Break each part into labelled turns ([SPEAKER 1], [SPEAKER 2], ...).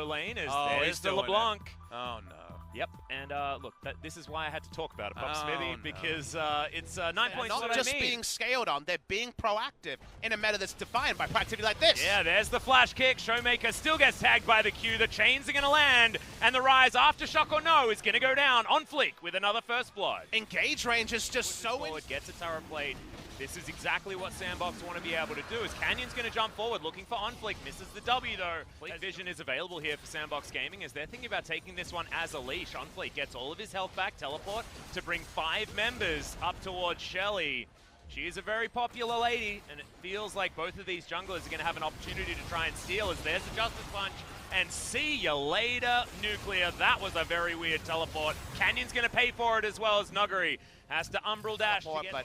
[SPEAKER 1] solo lane as
[SPEAKER 2] he's
[SPEAKER 1] there's the
[SPEAKER 2] doing
[SPEAKER 1] LeBlanc.
[SPEAKER 2] Oh no.
[SPEAKER 1] Yep, and look, this is why I had to talk about it, Pop Smithy,
[SPEAKER 2] no.
[SPEAKER 1] because it's 9 points.
[SPEAKER 3] Not
[SPEAKER 1] What
[SPEAKER 3] just
[SPEAKER 1] I mean.
[SPEAKER 3] being scaled on, they're being proactive in a meta that's defined by proactivity like this.
[SPEAKER 1] Yeah, there's the flash kick. Showmaker still gets tagged by the Q. The chains are going to land, and the Rise, Aftershock or no, is going to go down on fleek with another first blood.
[SPEAKER 3] Engage range is just so
[SPEAKER 1] forward, gets a turret plate. This is exactly what Sandbox want to be able to do, as Canyon's going to jump forward, looking for on-fleek, misses the W though. Fleet vision is available here for Sandbox Gaming, as they're thinking about taking this one as a leash. On-fleek gets all of his health back, teleport to bring 5 members up towards Shelly. She is a very popular lady, and it feels like both of these junglers are going to have an opportunity to try and steal, as there's the Justice Punch. And see you later, Nuclear. That was a very weird teleport. Canyon's going to pay for it as well, as Nuggery has to Umbral Dash to get...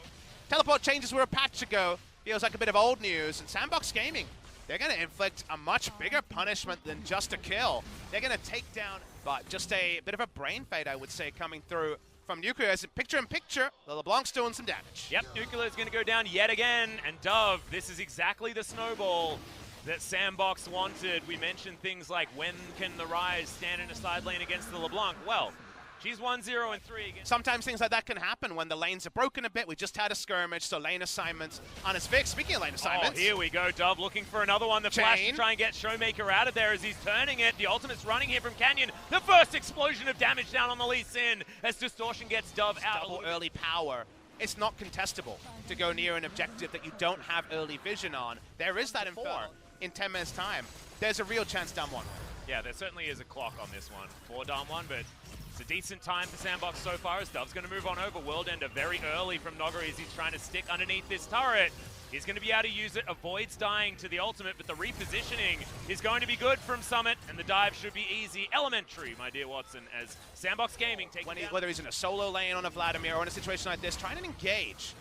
[SPEAKER 3] Teleport changes were a patch ago. Feels like a bit of old news. And Sandbox Gaming, they're going to inflict a much bigger punishment than just a kill. They're going to take down, but just a bit of a brain fade, I would say, coming through from Nuclear. As picture-in-picture, the LeBlanc's doing some damage.
[SPEAKER 1] Yep, Nuclear is going to go down yet again. And Dove, this is exactly the snowball that Sandbox wanted. We mentioned things like, when can the Rise stand in a side lane against the LeBlanc? Well, she's 1-0 and 3 against...
[SPEAKER 3] Sometimes things like that can happen when the lanes are broken a bit. We just had a skirmish, so lane assignments on his Vic. Speaking of lane assignments...
[SPEAKER 1] Oh, here we go, Dove looking for another one. The flash to try and get Showmaker out of there as he's turning it. The ultimate's running here from Canyon. The first explosion of damage down on the Lee Sin as Distortion gets Dove out.
[SPEAKER 3] Double early power. It's not contestable to go near an objective that you don't have early vision on. There is that in 10 minutes' time. There's a real chance Damwon.
[SPEAKER 1] Yeah, there certainly is a clock on this one for Damwon, but it's a decent time for Sandbox so far, as Dove's going to move on over. World Ender very early from Noggery as he's trying to stick underneath this turret. He's going to be able to use it, avoids dying to the ultimate, but the repositioning is going to be good from Summit, and the dive should be easy. Elementary, my dear Watson, as Sandbox Gaming takes
[SPEAKER 3] whether he's in a solo lane on a Vladimir or in a situation like this, trying to engage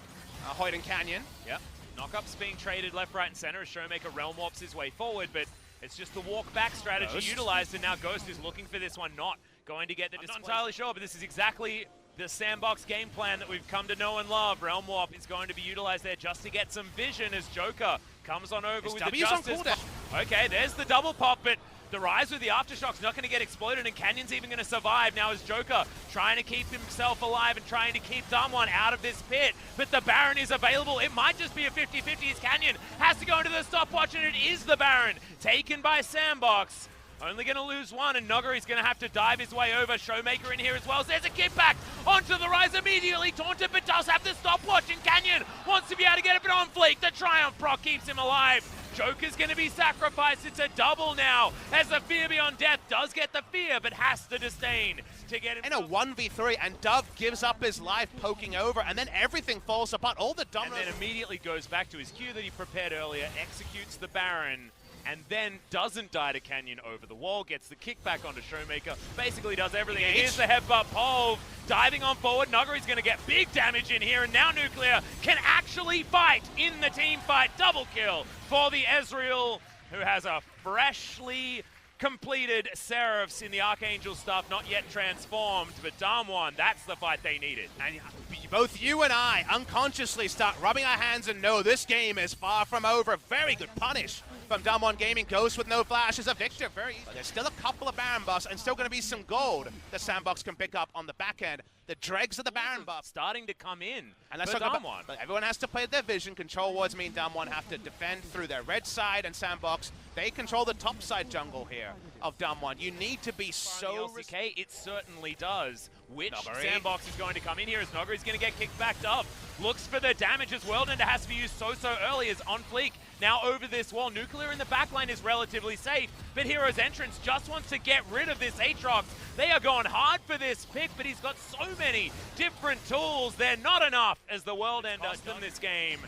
[SPEAKER 3] Hoyt and Canyon.
[SPEAKER 1] Yep. Knockups being traded left, right, and center as Showmaker realm warps his way forward, but it's just the walk-back strategy utilized, and now Ghost is looking for this one, not going to get the display. I'm not entirely sure, but this is exactly the Sandbox game plan that we've come to know and love. Realm Warp is going to be utilized there just to get some vision as Joker comes on over with the Justice. Okay, there's the double pop, but the Rise with the Aftershock's not going to get exploded, and Canyon's even going to survive now as Joker trying to keep himself alive and trying to keep Damwon out of this pit. But the Baron is available. It might just be a 50-50 as Canyon has to go into the stopwatch, and it is the Baron taken by Sandbox. Only going to lose one, and Noggery's going to have to dive his way over. Showmaker in here as well. So there's a kickback onto the Rise immediately. Taunted, but does have the stopwatch, and Canyon wants to be able to get a bit on fleek. The Triumph proc keeps him alive. Joker's going to be sacrificed. It's a double now, as the Fear Beyond Death does get the fear, but has the disdain to get him.
[SPEAKER 3] In a 1v3, and Dove gives up his life poking over, and then everything falls apart. All the dominoes.
[SPEAKER 1] And then immediately goes back to his Q that he prepared earlier, executes the Baron, and then doesn't die to Canyon over the wall, gets the kickback onto Showmaker, basically does everything. And here's the headbutt, Pove diving on forward. Nuggery's going to get big damage in here, and now Nuclear can actually fight in the team fight. Double kill for the Ezreal, who has a freshly completed Seraphs in the Archangel stuff, not yet transformed, but Damwon, that's the fight they needed.
[SPEAKER 3] And both you and I unconsciously start rubbing our hands and know this game is far from over. Very good punish from Damwon Gaming. Ghost with no flash is a victor. Very easy. But there's still a couple of Baron buffs and still going to be some gold that Sandbox can pick up on the back end. The dregs of the Baron buff
[SPEAKER 1] starting to come in.
[SPEAKER 3] And let's talk about, but everyone has to play their vision. Control wards mean Damwon have to defend through their red side, and Sandbox, they control the top side jungle here of Damwon. You need to be so...
[SPEAKER 1] LCK, it certainly does. Which Sandbox is going to come in here as Noggery's going to get kicked back up. Looks for the damage as World Ender has to be used so early as on fleek. Now over this wall, Nuclear in the backline is relatively safe, but Hero's Entrance just wants to get rid of this Aatrox. They are going hard for this pick, but he's got so many different tools. They're not enough as the World Ender in this game.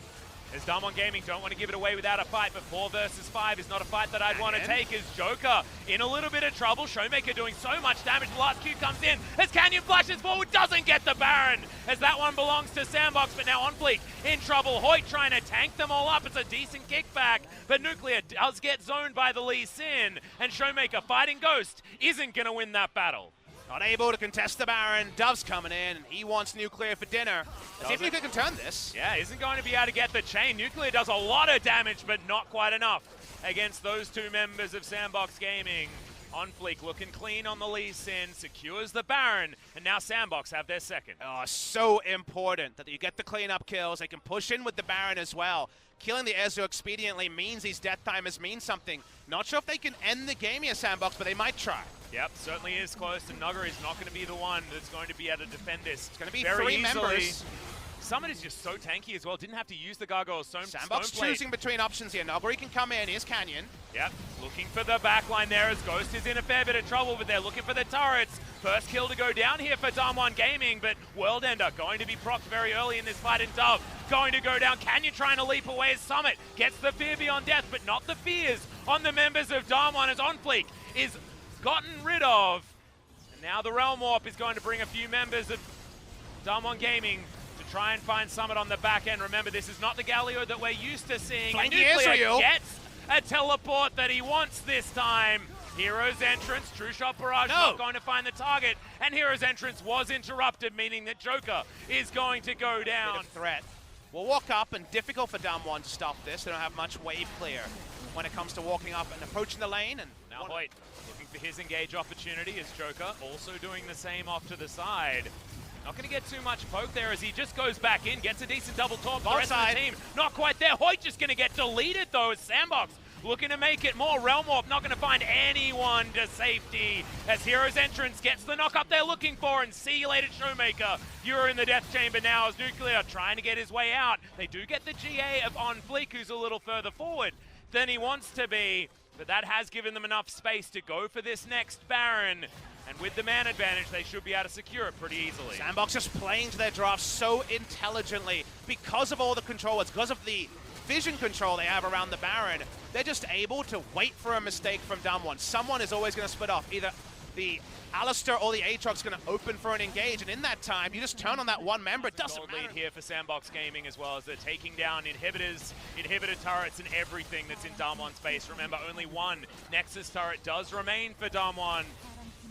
[SPEAKER 1] As Damwon Gaming don't want to give it away without a fight, but 4 versus 5 is not a fight that I'd want to take as Joker in a little bit of trouble. Showmaker doing so much damage. The last Q comes in as Canyon flashes forward, doesn't get the Baron, as that one belongs to Sandbox, but now on fleek in trouble. Hoyt trying to tank them all up. It's a decent kickback, but Nuclear does get zoned by the Lee Sin, and Showmaker fighting Ghost isn't going to win that battle.
[SPEAKER 3] Not able to contest the Baron. Dove's coming in, and he wants Nuclear for dinner. Let's see if Nuclear can turn this.
[SPEAKER 1] Yeah, isn't going to be able to get the chain. Nuclear does a lot of damage, but not quite enough against those two members of Sandbox Gaming. On Fleek looking clean on the Lee Sin, secures the Baron, and now Sandbox have their second.
[SPEAKER 3] Oh, so important that you get the cleanup kills. They can push in with the Baron as well. Killing the Ezreal expediently means these death timers mean something. Not sure if they can end the game here, Sandbox, but they might try.
[SPEAKER 1] Yep, certainly is close, and Nugger is not going to be the one that's going to be able to defend this.
[SPEAKER 3] It's going to be
[SPEAKER 1] very
[SPEAKER 3] three
[SPEAKER 1] easily.
[SPEAKER 3] members.
[SPEAKER 1] Summit is just so tanky as well. Didn't have to use the Gargoyle Stone.
[SPEAKER 3] Sandbox choosing between options here. Nuggery can come in. Here's Canyon.
[SPEAKER 1] Yep, looking for the backline there as Ghost is in a fair bit of trouble, but they're looking for the turrets. First kill to go down here for Damwon Gaming, but World Ender going to be procced very early in this fight, and Dove going to go down. Canyon trying to leap away as Summit gets the fear beyond death, but not the fears on the members of Damwon as OnFleek is gotten rid of. And now the Realm Warp is going to bring a few members of Damwon Gaming to try and find Summit on the back end. Remember, this is not the Galio that we're used to seeing. Nuclear gets a teleport that he wants this time. Hero's entrance, True Shot Barrage not going to find the target, and Hero's entrance was interrupted, meaning that Joker is going to go down.
[SPEAKER 3] Bit of threat. We'll walk up, and difficult for Damwon to stop this. They don't have much wave clear when it comes to walking up and approaching the lane. And
[SPEAKER 1] now Hoyt looking for his engage opportunity as Joker also doing the same off to the side. Not going to get too much poke there as he just goes back in, gets a decent double talk. The rest of the team not quite there. Hoyt just going to get deleted though as Sandbox looking to make it more. Realm Warp not going to find anyone to safety as Hero's entrance gets the knock up they're looking for, and see you later Showmaker. You're in the death chamber now as Nuclear trying to get his way out. They do get the GA of OnFleek, who's a little further forward than he wants to be, but that has given them enough space to go for this next Baron. And with the man advantage, they should be able to secure it pretty easily.
[SPEAKER 3] Sandbox just playing to their draft so intelligently because of all the controllers, because of the vision control they have around the Baron. They're just able to wait for a mistake from Damwon. Someone is always going to split off. Either the Alistair or the Aatrox going to open for an engage, and in that time, you just turn on that one member. It doesn't matter.
[SPEAKER 1] Lead here for Sandbox Gaming as well as they're taking down inhibitor turrets, and everything that's in Damwon's base. Remember, only one Nexus turret does remain for Damwon,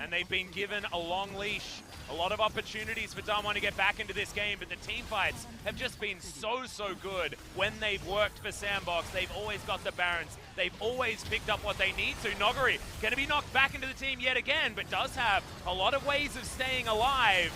[SPEAKER 1] and they've been given a long leash. A lot of opportunities for Damwon to get back into this game, but the team fights have just been so good when they've worked for Sandbox. They've always got the Barons. They've always picked up what they need to. Noggery going to be knocked back into the team yet again, but does have a lot of ways of staying alive.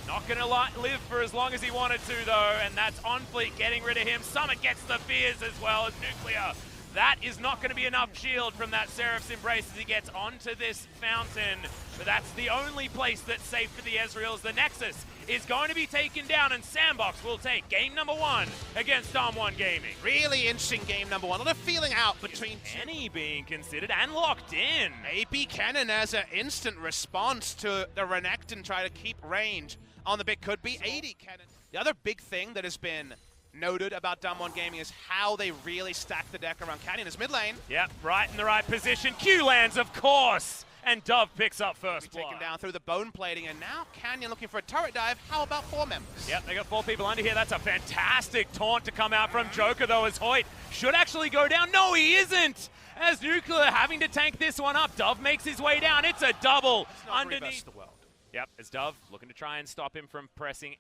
[SPEAKER 1] Not going to live for as long as he wanted to, though, and that's OnFleek getting rid of him. Summit gets the fears as well as Nuclear. That is not going to be enough shield from that Seraph's Embrace as he gets onto this fountain. But that's the only place that's safe for the Ezreals. The Nexus is going to be taken down, and Sandbox will take game number 1 against Damwon Gaming.
[SPEAKER 3] Really interesting game number 1. A lot of feeling out between
[SPEAKER 1] Kenny being considered and locked in.
[SPEAKER 3] AP Cannon as an instant response to the Renekton try to keep range on the big could be 80 Cannon. The other big thing that has been noted about Damwon Gaming is how they really stack the deck around Canyon. His mid lane.
[SPEAKER 1] Yep, right in the right position. Q lands, of course. And Dove picks up first blood.
[SPEAKER 3] Taken down through the bone plating, and now Canyon looking for a turret dive. How about 4 members?
[SPEAKER 1] Yep, they got 4 people under here. That's a fantastic taunt to come out from Joker, though, as Hoyt should actually go down. No, he isn't! As Nuclear having to tank this one up. Dove makes his way down. It's a double underneath
[SPEAKER 3] the world.
[SPEAKER 1] Yep, as Dove looking to try and stop him from pressing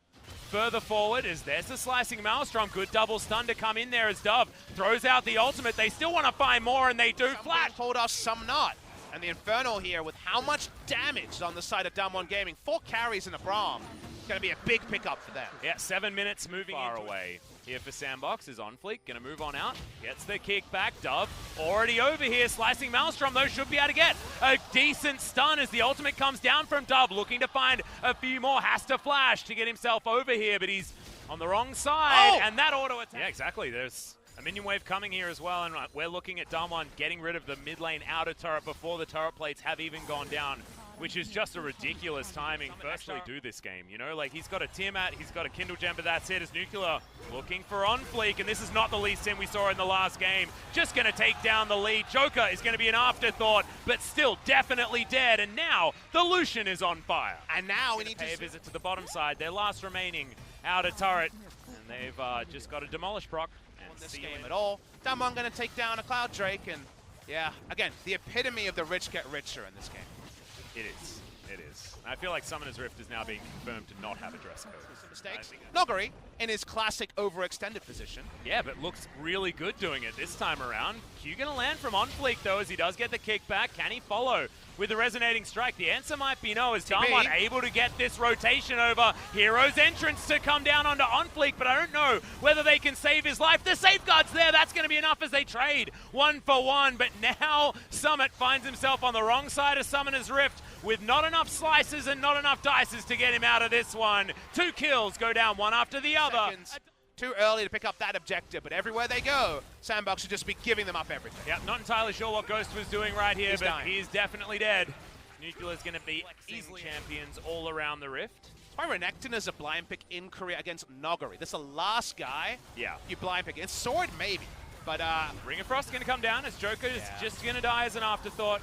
[SPEAKER 1] further forward as there's the slicing Maelstrom. Good double stun to come in there as Dove throws out the ultimate. They still want to find more, and they do.
[SPEAKER 3] Some
[SPEAKER 1] flash.
[SPEAKER 3] Pulled off, some not. And the Infernal here with how much damage on the side of Damwon Gaming. 4 carries and a Braum. Going to be a big pickup for them.
[SPEAKER 1] Yeah, 7 minutes moving far away. Here for Sandbox is OnFleek, going to move on out. Gets the kick back. Dove already over here. Slicing Maelstrom, though, should be able to get a decent stun as the ultimate comes down from Dove. Looking to find a few more. Has to flash to get himself over here, but he's on the wrong side. And that auto attack. Yeah, exactly. There's a minion wave coming here as well, and we're looking at Damwon getting rid of the mid lane outer turret before the turret plates have even gone down, which is just a ridiculous timing to actually do this game, you know? Like, he's got a Tiamat, he's got a Kindle Gem, but that's it. As Nuclear looking for OnFleek, and this is not the Lee Sin we saw in the last game. Just going to take down the lead. Joker is going to be an afterthought, but still definitely dead, and now the Lucian is on fire.
[SPEAKER 3] And now we need to
[SPEAKER 1] pay a visit to the bottom side, their last remaining outer turret, and they've just got a demolish proc.
[SPEAKER 3] This game at all. Damwon going to take down a Cloud Drake, and yeah, again, the epitome of the rich get richer in this game.
[SPEAKER 1] It is. It is. I feel like Summoner's Rift is now being confirmed to not have a dress code.
[SPEAKER 3] Mistakes. Noguri in his classic overextended position.
[SPEAKER 1] Yeah, but looks really good doing it this time around. Q gonna land from on fleek though as he does get the kickback. Can he follow with the resonating strike? The answer might be no, as Damwon able to get this rotation over. Hero's entrance to come down onto on fleek, but I don't know whether they can save his life. The safeguard's there, that's gonna be enough as they trade 1-for-1, but now Summit finds himself on the wrong side of Summoner's Rift with not enough slices and not enough dices to get him out of this one. 2 kills go down one after the other.
[SPEAKER 3] Seconds. Too early to pick up that objective, but everywhere they go, Sandbox should just be giving them up everything.
[SPEAKER 1] Yep, not entirely sure what Ghost was doing right here, but he's definitely dead. Nuclear's going to be easily champions all around the Rift.
[SPEAKER 3] That's why Renekton is a blind pick in Korea against Noguri. That's the last guy you blind pick. It's Sword, maybe, but
[SPEAKER 1] Ring of Frost going to come down as Joker is just going to die as an afterthought.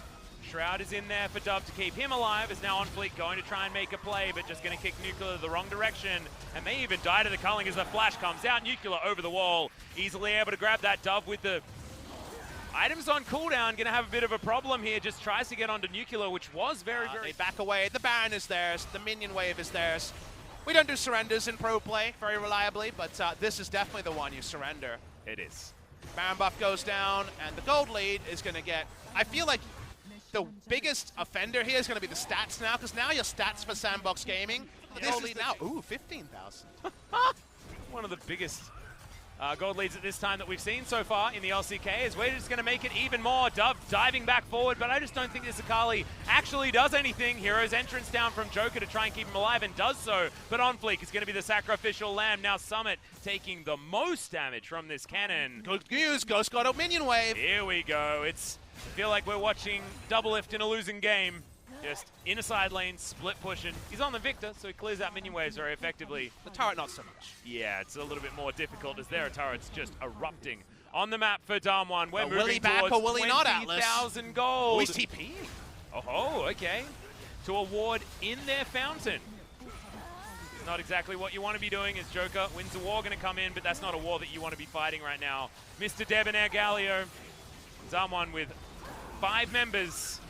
[SPEAKER 1] Shroud is in there for Dub to keep him alive, is now on fleek, going to try and make a play, but just going to kick Nuclear the wrong direction, and may even die to the culling as the flash comes out. Nuclear over the wall, easily able to grab that Dove with the items on cooldown. Going to have a bit of a problem here, just tries to get onto Nuclear, which was very...
[SPEAKER 3] They back away, the Baron is theirs, the minion wave is theirs. We don't do surrenders in pro play very reliably, but this is definitely the one you surrender.
[SPEAKER 1] It is.
[SPEAKER 3] Baron buff goes down, and the gold lead is going to get... I feel like the biggest offender here is going to be the stats now, because now your stats for Sandbox Gaming, this is now, ooh, 15,000.
[SPEAKER 1] One of the biggest gold leads at this time that we've seen so far in the LCK is we're just going to make it even more. Dove diving back forward, but I just don't think this Akali actually does anything. Hero's entrance down from Joker to try and keep him alive, and does so, but on fleek is going to be the sacrificial lamb. Now Summit taking the most damage from this cannon.
[SPEAKER 3] Good news, Ghost got a minion wave.
[SPEAKER 1] Here we go. I feel like we're watching double lift in a losing game. Just in a side lane, split pushing. He's on the Victor, so he clears out minion waves very effectively.
[SPEAKER 3] The turret not so much.
[SPEAKER 1] Yeah, it's a little bit more difficult as their turret's just erupting on the map for Damwon. We're moving
[SPEAKER 3] will he back
[SPEAKER 1] towards
[SPEAKER 3] or will he not, Atlas?
[SPEAKER 1] 20,000 gold.
[SPEAKER 3] He's TPing.
[SPEAKER 1] Oh, okay. To a ward in their fountain. Not exactly what you want to be doing as Joker wins the war, going to come in, but that's not a war that you want to be fighting right now. Mr. Debonair Galio, Damwon with 5 members.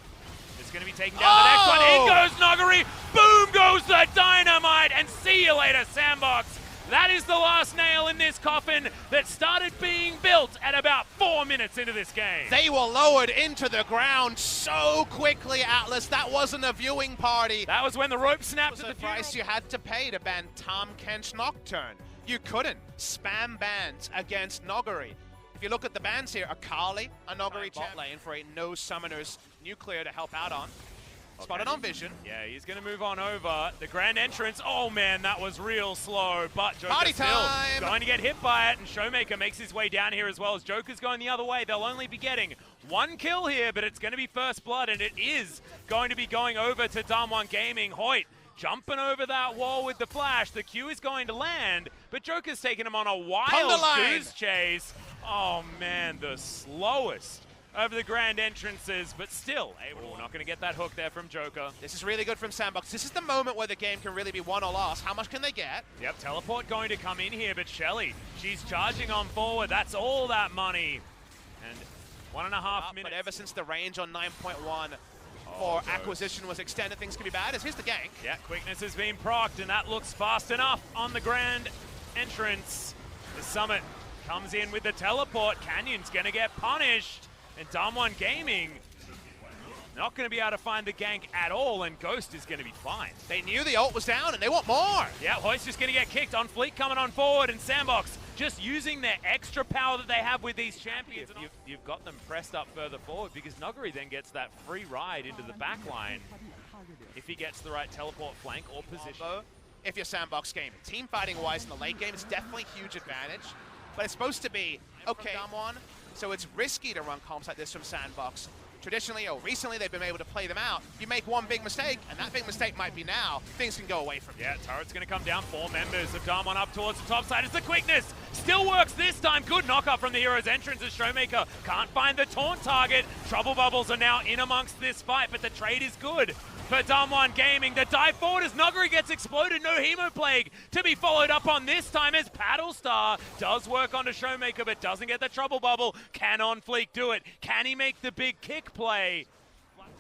[SPEAKER 1] It's going to be taking down the next one. In goes Noguri. Boom goes the dynamite. And see you later, Sandbox. That is the last nail in this coffin that started being built at about 4 minutes into this game.
[SPEAKER 3] They were lowered into the ground so quickly, Atlas. That wasn't a viewing party.
[SPEAKER 1] That was when the rope snapped.
[SPEAKER 3] That was the price you had to pay to ban Tahm Kench Nocturne. You couldn't spam bans against Noguri. If you look at the bans here, Akali, a Noguri bot lane for a no summoners Nuclear to help out on. Spotted on Vision.
[SPEAKER 1] Yeah, he's going to move on over. The grand entrance, oh man, that was real slow, but Joker
[SPEAKER 3] Party
[SPEAKER 1] still
[SPEAKER 3] time.
[SPEAKER 1] going to get hit by it, and Showmaker makes his way down here as well as Joker's going the other way. They'll only be getting 1 kill here, but it's going to be first blood, and it is going to be going over to Damwon Gaming. Hoyt jumping over that wall with the flash. The Q is going to land, but Joker's taking him on a wild goose chase. Oh man, the slowest of the grand entrances, but still, we're not going to get that hook there from Joker.
[SPEAKER 3] This is really good from Sandbox. This is the moment where the game can really be won or lost. How much can they get?
[SPEAKER 1] Yep, teleport going to come in here, but Shelly, she's charging on forward. That's all that money. And 1.5 minutes.
[SPEAKER 3] But ever since the range on 9.1 for acquisition was extended, things can be bad. As here's the gank.
[SPEAKER 1] Yeah, quickness has been procced, and that looks fast enough on the grand entrance. The Summit comes in with the teleport. Canyon's going to get punished. And Damwon Gaming not going to be able to find the gank at all, and Ghost is going to be fine.
[SPEAKER 3] They knew the ult was down, and they want more.
[SPEAKER 1] Yeah, Hoist's just going to get kicked. On fleek coming on forward, and Sandbox just using their extra power that they have with these champions. You've got them pressed up further forward, because Noguri then gets that free ride into the back line if he gets the right teleport flank or position.
[SPEAKER 3] If you're Sandbox Gaming. Team fighting-wise in the late game, it's definitely a huge advantage, but it's supposed to be, okay, Damwon. So it's risky to run comps like this from Sandbox. Traditionally, or recently, they've been able to play them out. You make one big mistake, and that big mistake might be now. Things can go away from you.
[SPEAKER 1] Yeah, turret's going to come down. 4 members of Damwon up towards the top side. It's the quickness. Still works this time. Good knockup from the hero's entrance as Showmaker can't find the taunt target. Trouble Bubbles are now in amongst this fight, but the trade is good for Damwon Gaming. The dive forward as Noguri gets exploded. No Hemoplague to be followed up on this time as Paddlestar does work onto Showmaker, but doesn't get the Trouble Bubble. Can on fleek do it? Can he make the big kick play?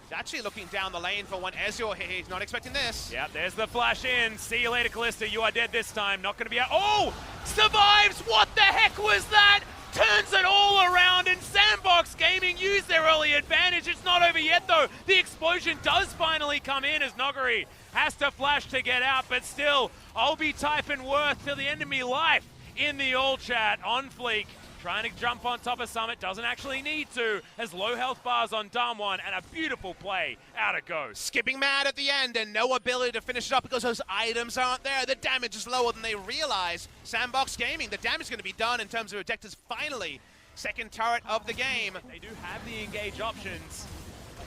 [SPEAKER 3] He's actually looking down the lane for when Ezreal hit. He's not expecting this.
[SPEAKER 1] Yeah, there's the flash in. See you later, Kalista. You are dead this time. Not going to be out. Oh! Survives! What the heck was that? Turns it all around, and Sandbox Gaming used their early advantage. It's not over yet, though. The explosion does finally come in as Noguri has to flash to get out, but still, I'll be typing worth to the end of me life in the all chat on Fleek. Trying to jump on top of Summit, doesn't actually need to, has low health bars on Damwon, and a beautiful play out of Ghost.
[SPEAKER 3] Skipping mad at the end and no ability to finish it up because those items aren't there. The damage is lower than they realize. Sandbox Gaming, the damage is going to be done in terms of objectives finally. Second turret of the game.
[SPEAKER 1] They do have the engage options,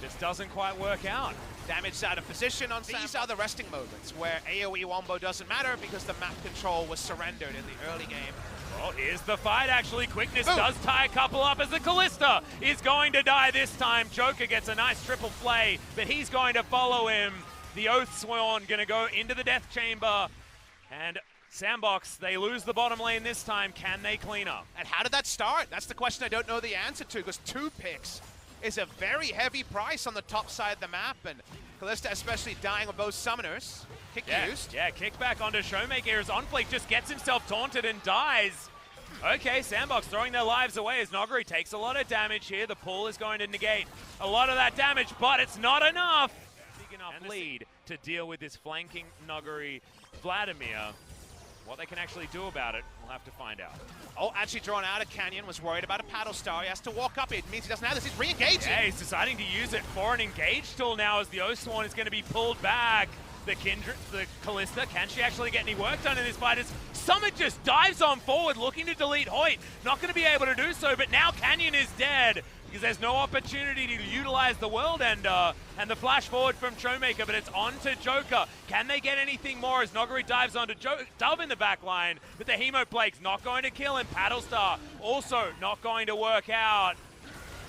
[SPEAKER 1] just doesn't quite work out.
[SPEAKER 3] Damage out of position on These are the resting moments where AoE wombo doesn't matter because the map control was surrendered in the early game.
[SPEAKER 1] Well, here's the fight, actually. Quickness
[SPEAKER 3] Boom.
[SPEAKER 1] does tie a couple up as the Kalista is going to die this time. Joker gets a nice triple play, but he's going to follow him. The Oath Sworn going to go into the Death Chamber. And Sandbox, they lose the bottom lane this time. Can they clean up?
[SPEAKER 3] And how did that start? That's the question I don't know the answer to, because 2 picks is a very heavy price on the top side of the map, and Kalista especially dying with both summoners. Kick used.
[SPEAKER 1] Yeah, kickback onto Showmaker as OnFlake just gets himself taunted and dies. Okay, Sandbox throwing their lives away as Noguri takes a lot of damage here. The pull is going to negate a lot of that damage, but it's not enough. Big enough lead to deal with this flanking Noguri Vladimir. What they can actually do about it, we'll have to find out.
[SPEAKER 3] Oh, actually drawn out of Canyon, was worried about a paddle star. He has to walk up. It means he doesn't have this. He's re-engaging.
[SPEAKER 1] Yeah, he's deciding to use it for an engage tool now as the Oathsworn is going to be pulled back. The Kalista, can she actually get any work done in this fight? As Summit just dives on forward, looking to delete Hoyt. Not going to be able to do so, but now Canyon is dead because there's no opportunity to utilize the World Ender and the flash forward from Showmaker, but it's on to Joker. Can they get anything more as Noguri dives onto Dove in the back line, but the Hemo Plague's not going to kill him. Paddlestar also not going to work out.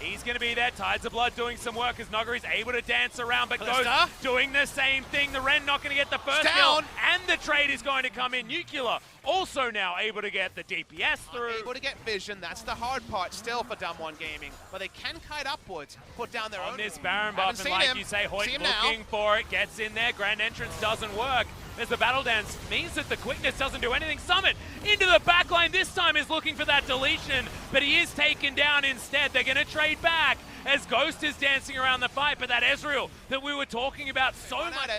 [SPEAKER 1] He's going to be there. Tides of Blood doing some work as Noguri's able to dance around, but Ghost doing the same thing. The Ren not going to get the first kill, and the trade is going to come in. Nuclear also now able to get the DPS through.
[SPEAKER 3] Able to get vision. That's the hard part still for Damwon Gaming, but they can kite upwards, put down their own.
[SPEAKER 1] On this Baron buff, and like you say, Hoyt looking for it, gets in there. Grand Entrance doesn't work. As the battle dance means that the quickness doesn't do anything. Summit into the backline this time is looking for that deletion, but he is taken down instead. They're going to trade back as Ghost is dancing around the fight, but that Ezreal that we were talking about so much.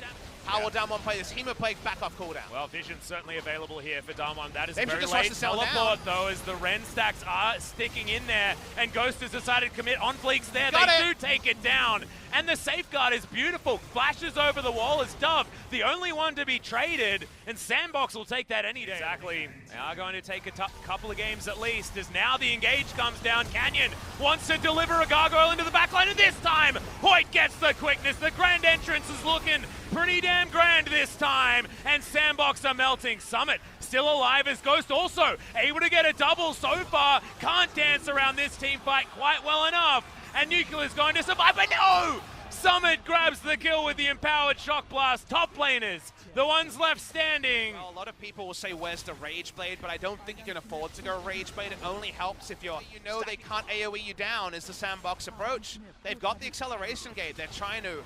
[SPEAKER 3] How will Damwon play this? Hemo Plague back off cooldown.
[SPEAKER 1] Well, Vision's certainly available here for Damwon. That is
[SPEAKER 3] Maybe
[SPEAKER 1] very late teleport, though, as the Ren stacks are sticking in there, and Ghost has decided to commit. OnFleek's there. They do take it down, and the safeguard is beautiful. Flashes over the wall as Dove, the only one to be traded, and Sandbox will take that any day. Exactly. They are going to take a couple of games at least, as now the engage comes down. Canyon wants to deliver a gargoyle into the backline, and this time, Hoyt gets the quickness. The Grand Entrance is looking pretty damn grand this time, and Sandbox are melting. Summit still alive as Ghost also able to get a double so far. Can't dance around this team fight quite well enough, and Nuclear's going to survive, but no! Summit grabs the kill with the empowered shock blast. Top laners, the ones left standing.
[SPEAKER 3] Well, a lot of people will say, where's the Rage Blade? But I don't think you can afford to go Rage Blade. It only helps if you know they can't AoE you down, is the Sandbox approach. They've got the acceleration gate. They're trying to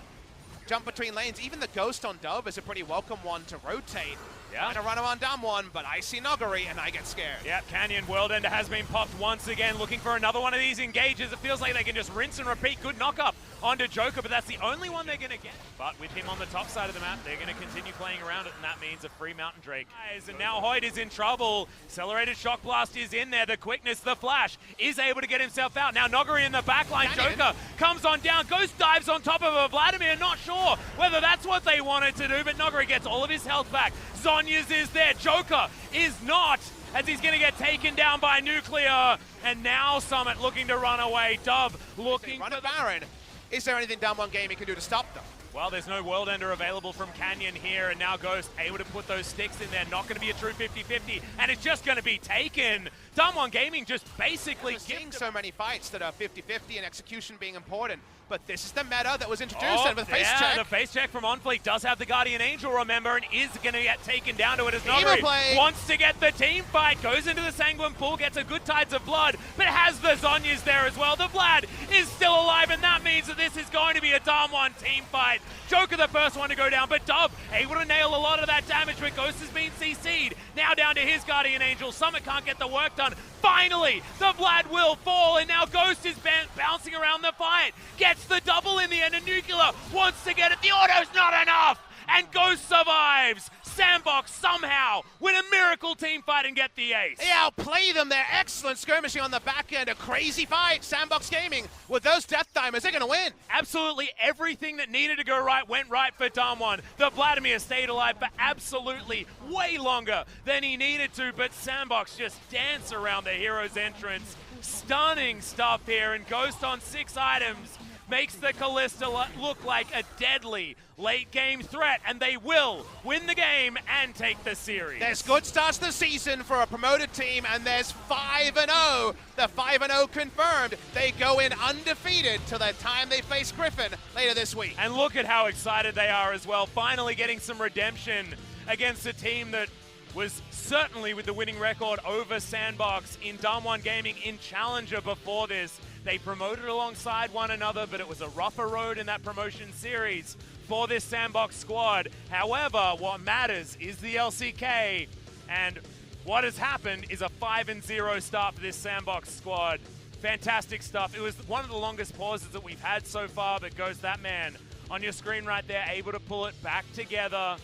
[SPEAKER 3] jump between lanes. Even the Ghost on Dove is a pretty welcome one to rotate.
[SPEAKER 1] Yeah.
[SPEAKER 3] Trying to run around Damwon, but I see Noguri and I get scared.
[SPEAKER 1] Yep, Canyon World Ender has been popped once again, looking for another one of these engages. It feels like they can just rinse and repeat. Good knock up onto Joker, but that's the only one they're going to get. But with him on the top side of the map, they're going to continue playing around it, and that means a free Mountain Drake. And now Hoyt is in trouble. Accelerated Shock Blast is in there. The quickness, the flash, is able to get himself out. Now Noguri in the backline. Joker comes on down. Ghost dives on top of a Vladimir. Not sure whether that's what they wanted to do, but Noguri gets all of his health back. Zhonya's is there. Joker is not, as he's going to get taken down by Nuclear. And now Summit looking to run away. Dove looking
[SPEAKER 3] for Baron. Is there anything Damwon Gaming can do to stop them?
[SPEAKER 1] Well, there's no World Ender available from Canyon here, and now Ghost able to put those sticks in there. Not going to be a true 50-50, and it's just going to be taken. Damwon Gaming just basically
[SPEAKER 3] seeing so many fights that are 50-50 and execution being important. But this is the meta that was introduced and with face check.
[SPEAKER 1] The face check from OnFleek does have the Guardian Angel, remember, and is going to get taken down to it as Nogari wants to get the team fight, goes into the Sanguine pool, gets a good Tides of Blood, but has the Zhonya's there as well. The Vlad is still alive, and that means that this is going to be a Damwon team fight. Joker the first one to go down, but Dub able to nail a lot of that damage, but Ghost has been CC'd. Now down to his Guardian Angel. Summit can't get the work done. Finally, the Vlad will fall, and now Ghost is bouncing around the fight. Gets the double in the end, and Nuclear wants to get it. The auto's not enough, and Ghost survives. Sandbox somehow win a miracle team fight and get the ace.
[SPEAKER 3] They outplay them. They're excellent skirmishing on the back end. A crazy fight. Sandbox Gaming, with those death timers, they're going to win.
[SPEAKER 1] Absolutely everything that needed to go right went right for Damwon. The Vladimir stayed alive for absolutely way longer than he needed to, but Sandbox just dance around the hero's entrance. Stunning stuff here, and Ghost on 6 items makes the Callista look like a deadly late-game threat, and they will win the game and take the series.
[SPEAKER 3] There's good starts to the season for a promoted team, and there's 5-0. The 5-0 confirmed. They go in undefeated till the time they face Griffin later this week.
[SPEAKER 1] And look at how excited they are as well, finally getting some redemption against a team that was certainly with the winning record over Sandbox in Damwon Gaming in Challenger before this. They promoted alongside one another, but it was a rougher road in that promotion series for this Sandbox squad. However, what matters is the LCK, and what has happened is a 5-0 start for this Sandbox squad. Fantastic stuff. It was one of the longest pauses that we've had so far, but Goes that man on your screen right there, able to pull it back together.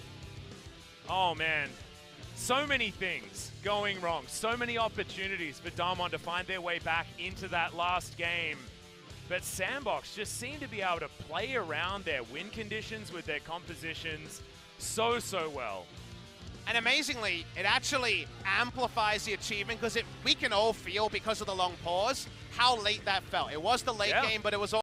[SPEAKER 1] Oh man. So many things going wrong, so many opportunities for Damwon to find their way back into that last game. But Sandbox just seem to be able to play around their win conditions with their compositions so well.
[SPEAKER 3] And amazingly, it actually amplifies the achievement because we can all feel, because of the long pause, how late that felt. It was the late game, but it was all